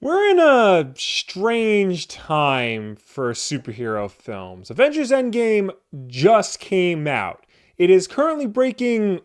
We're in a strange time for superhero films. Avengers Endgame just came out. It is currently breaking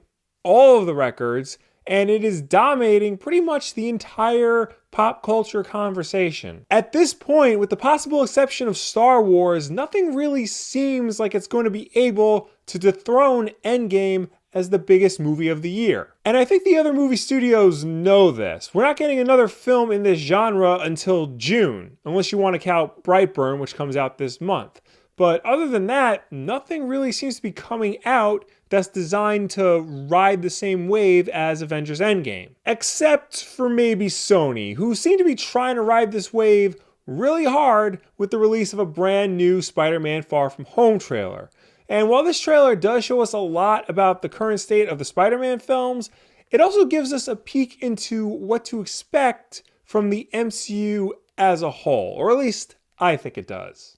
all of the records, and it is dominating pretty much the entire pop culture conversation. At this point, with the possible exception of Star Wars, nothing really seems like it's going to be able to dethrone Endgame as the biggest movie of the year. And I think the other movie studios know this. We're not getting another film in this genre until June, unless you want to count Brightburn, which comes out this month. But other than that, nothing really seems to be coming out that's designed to ride the same wave as Avengers Endgame. Except for maybe Sony, who seem to be trying to ride this wave really hard with the release of a brand new Spider-Man Far From Home trailer. And while this trailer does show us a lot about the current state of the Spider-Man films, it also gives us a peek into what to expect from the MCU as a whole, or at least I think it does.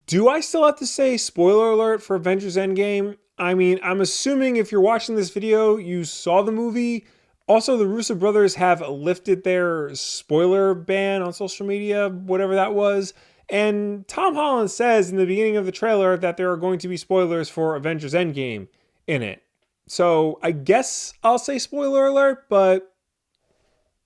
Do I still have to say spoiler alert for Avengers Endgame? I mean, I'm assuming if you're watching this video, you saw the movie. Also, the Russo brothers have lifted their spoiler ban on social media, whatever that was. And Tom Holland says in the beginning of the trailer that there are going to be spoilers for Avengers Endgame in it. So I guess I'll say spoiler alert, but...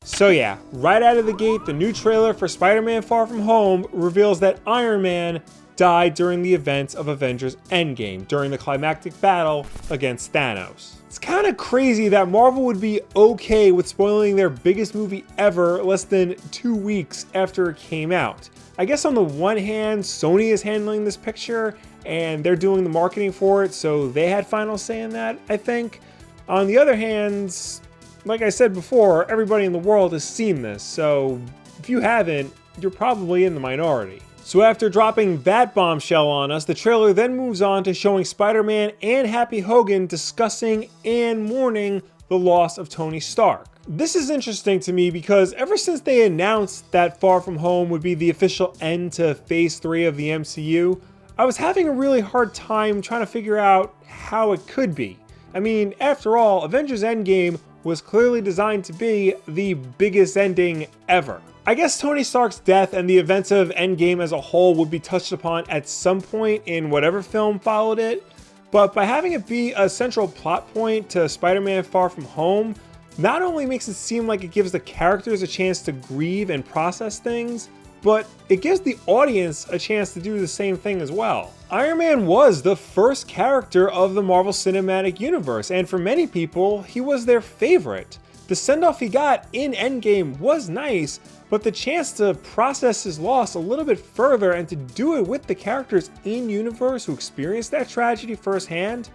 So yeah, right out of the gate, the new trailer for Spider-Man Far From Home reveals that Iron Man died during the events of Avengers Endgame, during the climactic battle against Thanos. It's kind of crazy that Marvel would be okay with spoiling their biggest movie ever less than 2 weeks after it came out. I guess on the one hand, Sony is handling this picture and they're doing the marketing for it, so they had final say in that, I think. On the other hand, like I said before, everybody in the world has seen this, so if you haven't, you're probably in the minority. So after dropping that bombshell on us, the trailer then moves on to showing Spider-Man and Happy Hogan discussing and mourning the loss of Tony Stark. This is interesting to me because ever since they announced that Far From Home would be the official end to Phase 3 of the MCU, I was having a really hard time trying to figure out how it could be. I mean, after all, Avengers Endgame was clearly designed to be the biggest ending ever. I guess Tony Stark's death and the events of Endgame as a whole would be touched upon at some point in whatever film followed it, but by having it be a central plot point to Spider-Man Far From Home, not only makes it seem like it gives the characters a chance to grieve and process things, but it gives the audience a chance to do the same thing as well. Iron Man was the first character of the Marvel Cinematic Universe, and for many people, he was their favorite. The send-off he got in Endgame was nice, but the chance to process his loss a little bit further and to do it with the characters in-universe who experienced that tragedy firsthand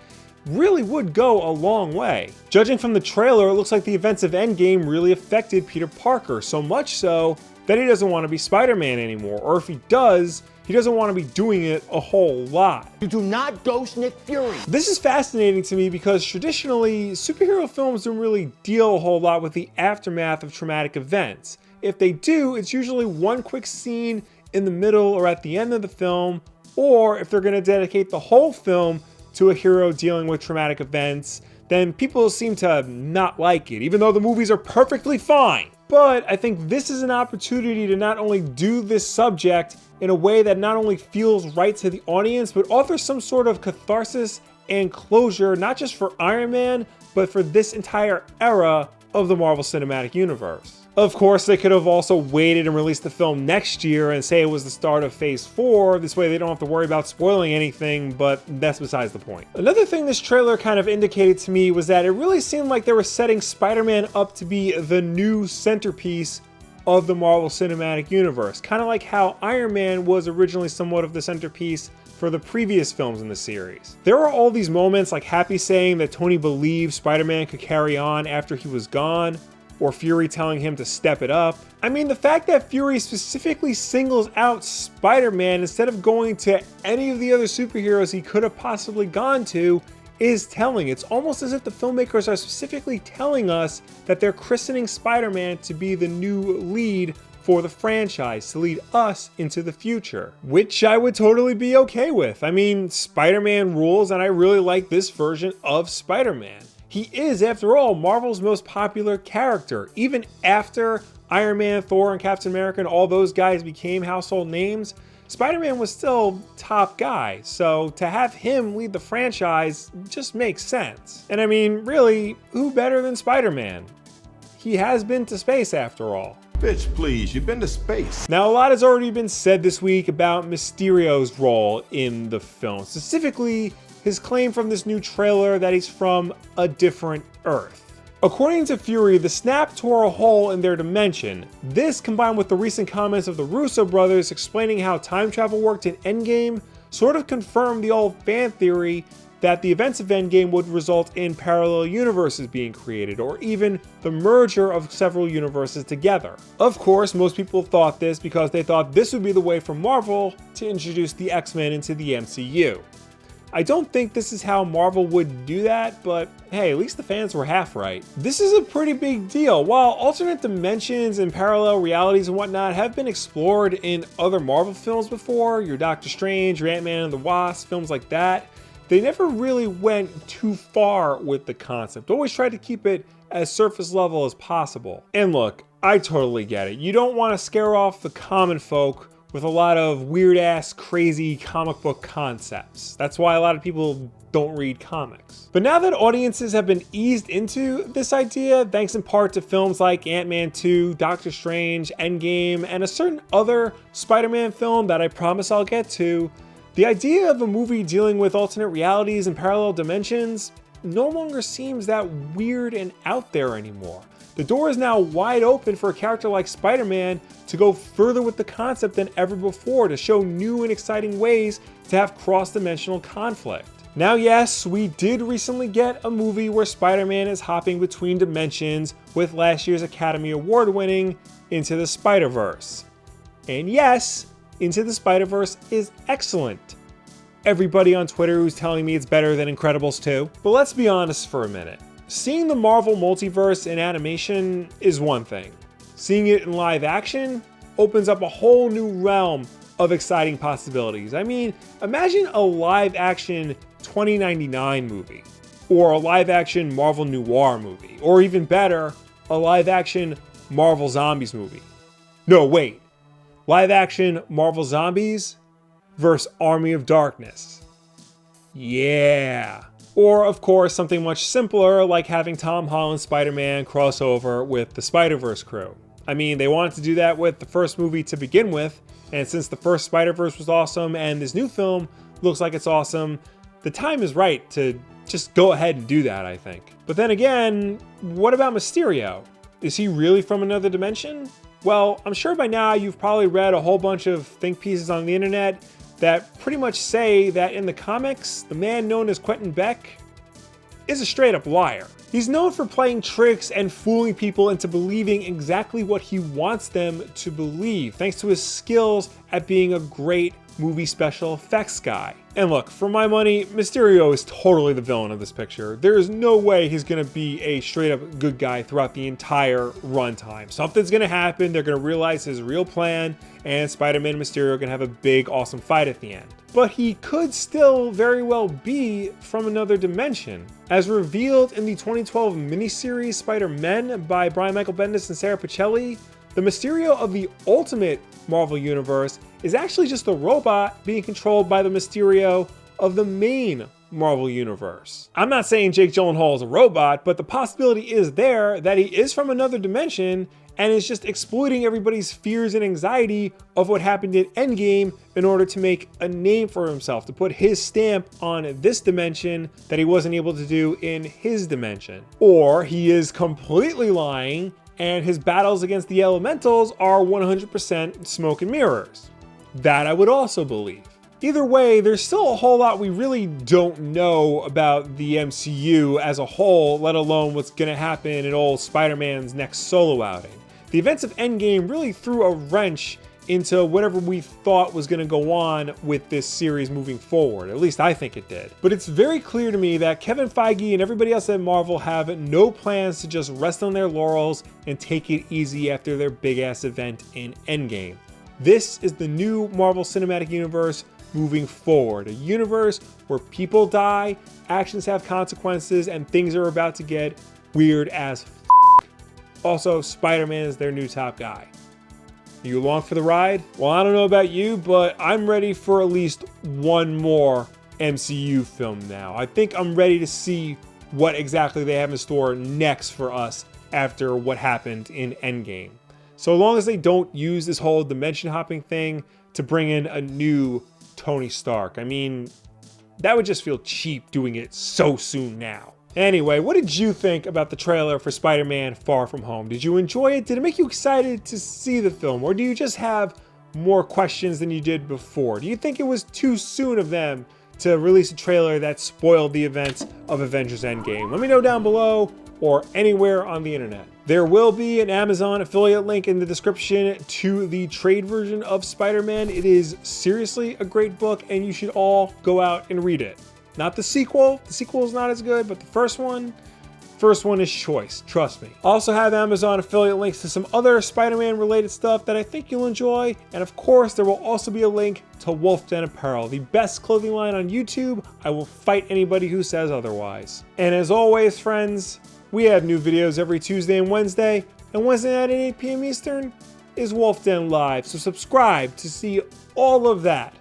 really would go a long way. Judging from the trailer, it looks like the events of Endgame really affected Peter Parker, so much so that he doesn't want to be Spider-Man anymore, or if he does, he doesn't want to be doing it a whole lot. You do not ghost Nick Fury. This is fascinating to me because traditionally, superhero films don't really deal a whole lot with the aftermath of traumatic events. If they do, it's usually one quick scene in the middle or at the end of the film, or if they're going to dedicate the whole film to a hero dealing with traumatic events, then people seem to not like it, even though the movies are perfectly fine. But I think this is an opportunity to not only do this subject in a way that not only feels right to the audience, but offers some sort of catharsis and closure, not just for Iron Man, but for this entire era of the Marvel Cinematic Universe. Of course, they could have also waited and released the film next year and say it was the start of Phase 4. This way they don't have to worry about spoiling anything, but that's besides the point. Another thing this trailer kind of indicated to me was that it really seemed like they were setting Spider-Man up to be the new centerpiece of the Marvel Cinematic Universe. Kind of like how Iron Man was originally somewhat of the centerpiece for the previous films in the series. There are all these moments like Happy saying that Tony believed Spider-Man could carry on after he was gone, or Fury telling him to step it up. I mean, the fact that Fury specifically singles out Spider-Man instead of going to any of the other superheroes he could have possibly gone to is telling. It's almost as if the filmmakers are specifically telling us that they're christening Spider-Man to be the new lead for the franchise, to lead us into the future, which I would totally be okay with. I mean, Spider-Man rules, and I really like this version of Spider-Man. He is, after all, Marvel's most popular character. Even after Iron Man, Thor, and Captain America and all those guys became household names, Spider-Man was still top guy. So to have him lead the franchise just makes sense. And I mean, really, who better than Spider-Man? He has been to space after all. Bitch, please, you've been to space. Now, a lot has already been said this week about Mysterio's role in the film, specifically his claim from this new trailer that he's from a different Earth. According to Fury, the snap tore a hole in their dimension. This, combined with the recent comments of the Russo brothers explaining how time travel worked in Endgame, sort of confirmed the old fan theory that the events of Endgame would result in parallel universes being created, or even the merger of several universes together. Of course, most people thought this because they thought this would be the way for Marvel to introduce the X-Men into the MCU. I don't think this is how Marvel would do that, but hey, at least the fans were half right. This is a pretty big deal. While alternate dimensions and parallel realities and whatnot have been explored in other Marvel films before, your Doctor Strange, your Ant-Man and the Wasp, films like that, they never really went too far with the concept. Always tried to keep it as surface level as possible. And look, I totally get it. You don't want to scare off the common folk with a lot of weird ass, crazy comic book concepts. That's why a lot of people don't read comics. But now that audiences have been eased into this idea, thanks in part to films like Ant-Man 2, Doctor Strange, Endgame, and a certain other Spider-Man film that I promise I'll get to, the idea of a movie dealing with alternate realities and parallel dimensions no longer seems that weird and out there anymore. The door is now wide open for a character like Spider-Man to go further with the concept than ever before, to show new and exciting ways to have cross-dimensional conflict. Now yes, we did recently get a movie where Spider-Man is hopping between dimensions with last year's Academy Award winning Into the Spider-Verse. And yes, Into the Spider-Verse is excellent. Everybody on Twitter who's telling me it's better than Incredibles 2. But let's be honest for a minute. Seeing the Marvel multiverse in animation is one thing. Seeing it in live action opens up a whole new realm of exciting possibilities. I mean, imagine a live action 2099 movie, or a live action Marvel Noir movie, or even better, a live action Marvel Zombies movie. No, wait. Live action Marvel Zombies versus Army of Darkness. Yeah. Or, of course, something much simpler like having Tom Holland's Spider-Man cross over with the Spider-Verse crew. I mean, they wanted to do that with the first movie to begin with, and since the first Spider-Verse was awesome and this new film looks like it's awesome, the time is right to just go ahead and do that, I think. But then again, what about Mysterio? Is he really from another dimension? Well, I'm sure by now you've probably read a whole bunch of think pieces on the internet that pretty much say that in the comics, the man known as Quentin Beck is a straight up liar. He's known for playing tricks and fooling people into believing exactly what he wants them to believe, thanks to his skills at being a great movie special effects guy. And look, for my money, Mysterio is totally the villain of this picture. There is no way he's gonna be a straight up good guy throughout the entire runtime. Something's gonna happen, they're gonna realize his real plan, and Spider-Man and Mysterio are gonna have a big, awesome fight at the end. But he could still very well be from another dimension. As revealed in the 2012 miniseries Spider-Men by Brian Michael Bendis and Sarah Pichelli, the Mysterio of the Ultimate Marvel Universe is actually just a robot being controlled by the Mysterio of the main Marvel Universe. I'm not saying Jake Gyllenhaal is a robot, but the possibility is there that he is from another dimension and is just exploiting everybody's fears and anxiety of what happened in Endgame in order to make a name for himself, to put his stamp on this dimension that he wasn't able to do in his dimension. Or he is completely lying and his battles against the elementals are 100% smoke and mirrors. That I would also believe. Either way, there's still a whole lot we really don't know about the MCU as a whole, let alone what's gonna happen in old Spider-Man's next solo outing. The events of Endgame really threw a wrench into whatever we thought was going to go on with this series moving forward. At least I think it did. But it's very clear to me that Kevin Feige and everybody else at Marvel have no plans to just rest on their laurels and take it easy after their big ass event in Endgame. This is the new Marvel Cinematic Universe moving forward. A universe where people die, actions have consequences, and things are about to get weird as f***. Also, Spider-Man is their new top guy. Are you along for the ride? Well, I don't know about you, but I'm ready for at least one more MCU film now. I think I'm ready to see what exactly they have in store next for us after what happened in Endgame. So long as they don't use this whole dimension hopping thing to bring in a new Tony Stark. I mean, that would just feel cheap doing it so soon now. Anyway, what did you think about the trailer for Spider-Man Far From Home? Did you enjoy it? Did it make you excited to see the film? Or do you just have more questions than you did before? Do you think it was too soon of them to release a trailer that spoiled the events of Avengers Endgame? Let me know down below or anywhere on the internet. There will be an Amazon affiliate link in the description to the trade version of Spider-Man. It is seriously a great book and you should all go out and read it. Not the sequel. The sequel is not as good, but the first one is choice, trust me. Also have Amazon affiliate links to some other Spider-Man related stuff that I think you'll enjoy. And of course, there will also be a link to Wulff Den Apparel, the best clothing line on YouTube. I will fight anybody who says otherwise. And as always, friends, we have new videos every Tuesday and Wednesday night at 8 p.m. Eastern is Wulff Den Live. So subscribe to see all of that.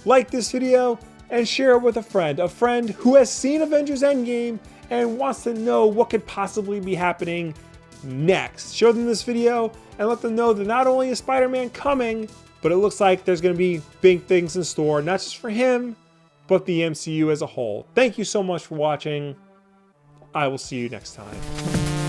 Like this video and share it with a friend who has seen Avengers Endgame and wants to know what could possibly be happening next. Show them this video and let them know that not only is Spider-Man coming, but it looks like there's going to be big things in store, not just for him, but the MCU as a whole. Thank you so much for watching. I will see you next time.